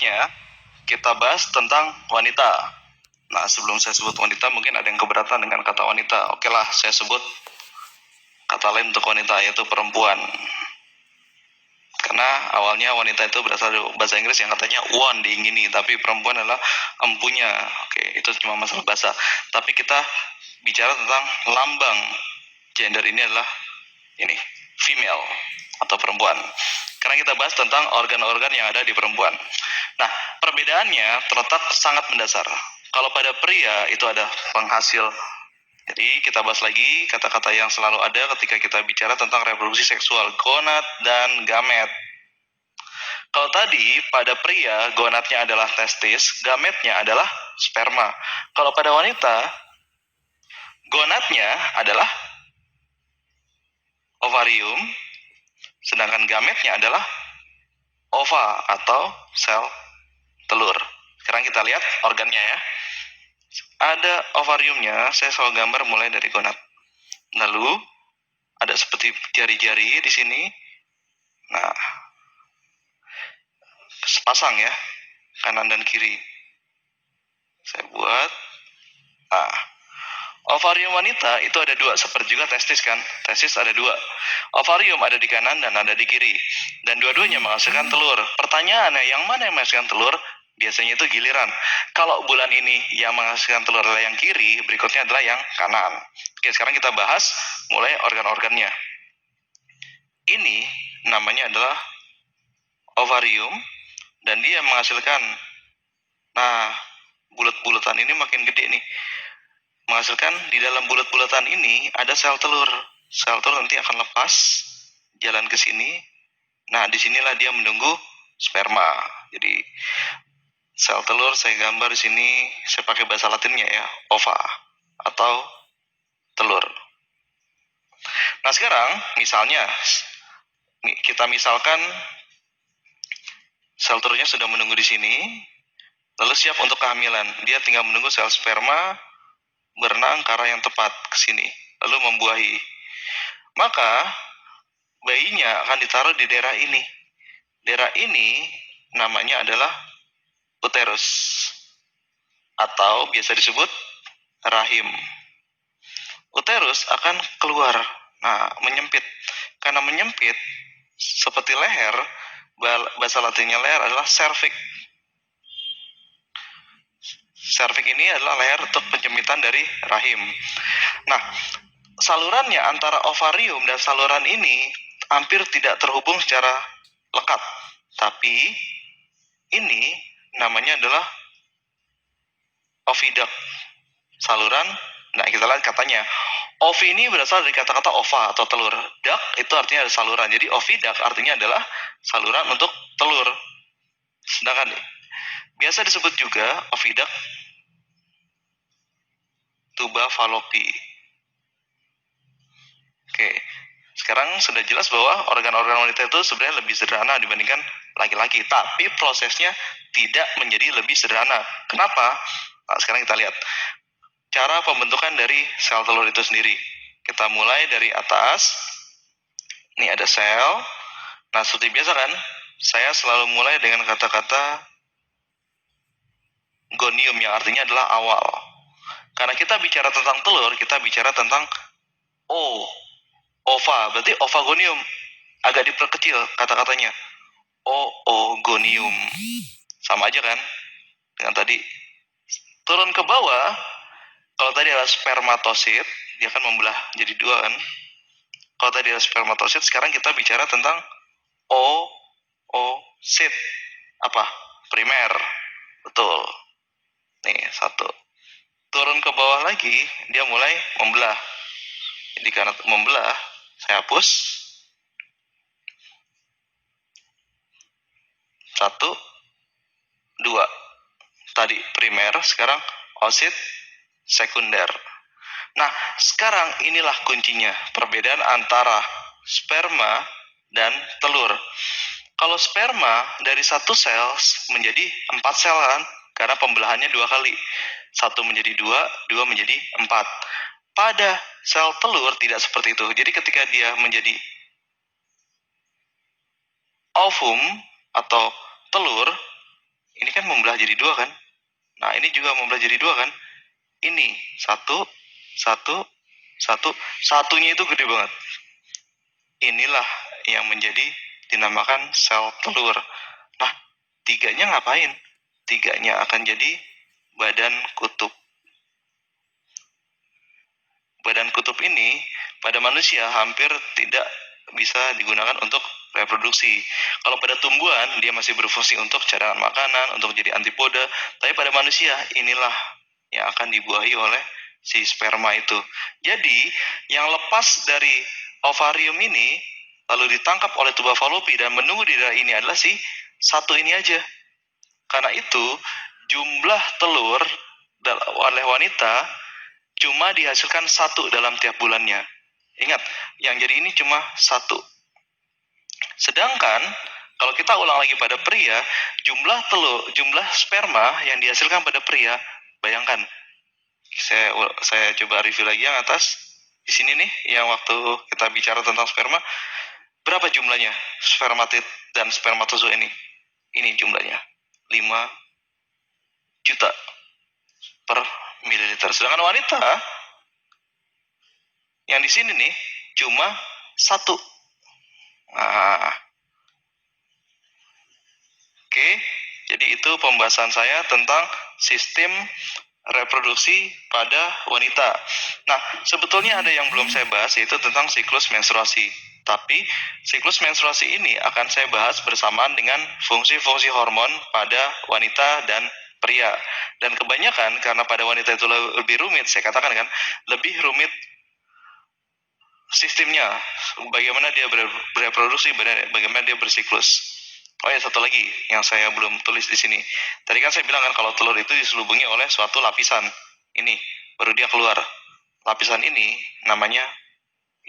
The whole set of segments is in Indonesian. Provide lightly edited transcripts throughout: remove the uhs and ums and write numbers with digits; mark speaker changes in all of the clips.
Speaker 1: Selanjutnya, kita bahas tentang wanita. Nah, sebelum saya sebut wanita, mungkin ada yang keberatan dengan kata wanita. Oke lah, saya sebut kata lain untuk wanita, yaitu perempuan. Karena awalnya wanita itu berasal dari bahasa Inggris yang katanya want, diingini, tapi perempuan adalah empunya. Oke, itu cuma masalah bahasa. Tapi kita bicara tentang lambang gender ini adalah ini, female atau perempuan. Karena kita bahas tentang organ-organ yang ada di perempuan. Nah, perbedaannya terletak sangat mendasar. Kalau pada pria itu ada penghasil. Jadi kita bahas lagi kata-kata yang selalu ada ketika kita bicara tentang reproduksi seksual, gonad dan gamet. Kalau tadi pada pria gonadnya adalah testis, gametnya adalah sperma. Kalau pada wanita gonadnya adalah ovarium, sedangkan gametnya adalah ova atau sel telur. Sekarang kita lihat organnya ya. Ada ovariumnya, saya selalu gambar mulai dari gonad. Lalu ada seperti jari-jari di sini. Nah, sepasang ya, kanan dan kiri. Saya buat. Nah, ovarium wanita itu ada dua, seperti juga testis kan. Testis ada dua. Ovarium ada di kanan dan ada di kiri. Dan dua-duanya menghasilkan telur. Pertanyaannya, yang mana yang menghasilkan telur? Biasanya itu giliran. Kalau bulan ini yang menghasilkan telur adalah yang kiri, berikutnya adalah yang kanan. Oke, sekarang kita bahas mulai organ-organnya. Ini namanya adalah ovarium dan dia menghasilkan, nah, bulat-bulatan ini makin gede nih. Menghasilkan di dalam bulat-bulatan ini ada sel telur. Sel telur nanti akan lepas jalan ke sini. Nah, disinilah dia menunggu sperma. Jadi sel telur saya gambar di sini, saya pakai bahasa Latinnya ya, ova atau telur. Nah, sekarang misalnya kita misalkan sel telurnya sudah menunggu di sini, lalu siap untuk kehamilan. Dia tinggal menunggu sel sperma berenang ke arah yang tepat ke sini, lalu membuahi. Maka bayinya akan ditaruh di daerah ini. Daerah ini namanya adalah uterus atau biasa disebut rahim. Uterus akan keluar, nah, menyempit. Karena menyempit seperti leher, bahasa Latinnya leher adalah cervix. Cervix ini adalah leher untuk penyempitan dari rahim. Nah, salurannya antara ovarium dan saluran ini hampir tidak terhubung secara lekat. Tapi ini namanya adalah oviduct, saluran. Nah, kita lihat katanya. Ovi ini berasal dari kata-kata ova atau telur. Duct itu artinya ada saluran. Jadi oviduct artinya adalah saluran untuk telur. Sedangkan biasa disebut juga oviduct tuba fallopi. Oke, sekarang sudah jelas bahwa organ-organ wanita itu sebenarnya lebih sederhana dibandingkan laki-laki. Tapi prosesnya tidak menjadi lebih sederhana. Kenapa? Nah, sekarang kita lihat cara pembentukan dari sel telur itu sendiri. Kita mulai dari atas. Ini ada sel. Nah, seperti biasa kan, saya selalu mulai dengan kata-kata gonium yang artinya adalah awal. Karena kita bicara tentang telur, kita bicara tentang ova, berarti ovagonium. Agak diperkecil kata-katanya. Oogonium. Sama aja kan dengan tadi. Turun ke bawah, kalau tadi adalah spermatosit, dia akan membelah jadi dua kan. Kalau tadi adalah spermatosit, sekarang kita bicara tentang oosit. Apa? Primer. Betul. Nih, satu. Turun ke bawah lagi, dia mulai membelah. Jadi karena membelah, saya hapus. Satu, dua. Tadi primer, sekarang oosit sekunder. Nah, sekarang inilah kuncinya, perbedaan antara sperma dan telur. Kalau sperma dari satu sel menjadi 4 sel kan, karena pembelahannya 2 kali. 1 menjadi 2, 2 menjadi 4. Pada sel telur tidak seperti itu. Jadi ketika dia menjadi ovum atau telur, Ini kan membelah jadi 2 kan? Nah, ini juga membelah jadi 2 kan? Ini satu, satunya itu gede banget. Inilah yang menjadi dinamakan sel telur. Nah, 3-nya ngapain? 3-nya akan jadi badan kutub. Badan kutub ini pada manusia hampir tidak bisa digunakan untuk reproduksi. Kalau pada tumbuhan dia masih berfungsi untuk cadangan makanan, untuk jadi antipoda, tapi pada manusia inilah yang akan dibuahi oleh si sperma itu. Jadi yang lepas dari ovarium ini lalu ditangkap oleh tuba falopi dan menunggu di daerah ini adalah si satu ini aja. Karena itu jumlah telur oleh wanita cuma dihasilkan 1 dalam tiap bulannya. Ingat, yang jadi ini cuma 1. Sedangkan kalau kita ulang lagi pada pria, jumlah sperma yang dihasilkan pada pria, bayangkan. Saya coba review lagi yang atas. Di sini nih, yang waktu kita bicara tentang sperma, berapa jumlahnya spermatid dan spermatozoa ini? Ini jumlahnya 5 juta per mililiter. Sedangkan wanita yang di sini nih cuma 1. Nah, oke. Jadi itu pembahasan saya tentang sistem reproduksi pada wanita. Nah, sebetulnya ada yang belum saya bahas, yaitu tentang siklus menstruasi. Tapi siklus menstruasi ini akan saya bahas bersamaan dengan fungsi-fungsi hormon pada wanita dan pria. Dan kebanyakan karena pada wanita itu lebih rumit, saya katakan kan, lebih rumit sistemnya, bagaimana dia bereproduksi, bagaimana dia bersiklus. Oh ya, satu lagi yang saya belum tulis di sini. Tadi kan saya bilang kan kalau telur itu diselubungi oleh suatu lapisan. Ini baru dia keluar. Lapisan ini namanya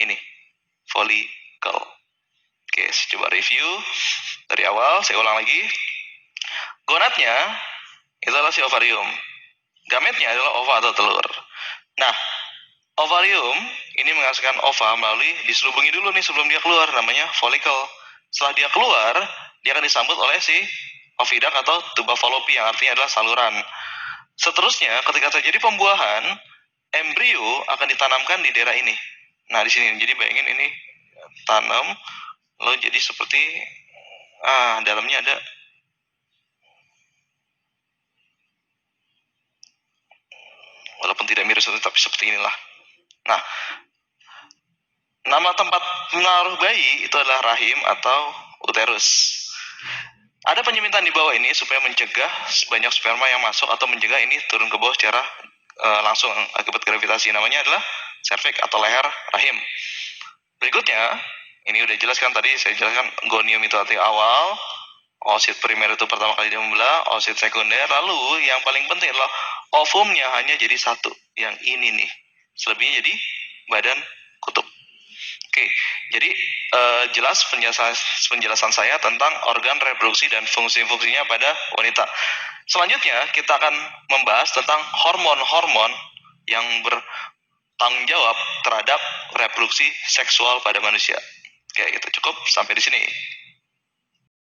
Speaker 1: ini follicle. Oke, saya coba review dari awal. Saya ulang lagi. Gonadnya itu adalah si ovarium. Gametnya adalah ova atau telur. Nah, ovarium ini menghasilkan ova melalui diselubungi dulu nih sebelum dia keluar, namanya follicle. Setelah dia keluar, dia akan disambut oleh si oviduct atau tuba falopi yang artinya adalah saluran. Seterusnya, ketika terjadi pembuahan, embrio akan ditanamkan di daerah ini. Nah, di sini. Jadi bayangin ini tanam, lalu jadi seperti dalamnya ada walaupun tidak mirip tapi seperti inilah. Nah, nama tempat menaruh bayi itu adalah rahim atau uterus. Ada penyempitan di bawah ini supaya mencegah banyak sperma yang masuk atau mencegah ini turun ke bawah secara langsung akibat gravitasi. Namanya adalah cervix atau leher rahim. Berikutnya, ini udah jelaskan tadi, saya jelaskan gonium itu arti awal, oosit primer itu pertama kali dia membelah, oosit sekunder, lalu yang paling penting adalah ovumnya hanya jadi 1, yang ini nih. Selebihnya jadi badan kutub. Oke, jadi jelas penjelasan saya tentang organ reproduksi dan fungsi-fungsinya pada wanita. Selanjutnya kita akan membahas tentang hormon-hormon yang bertanggung jawab terhadap reproduksi seksual pada manusia. Oke, itu cukup sampai di sini.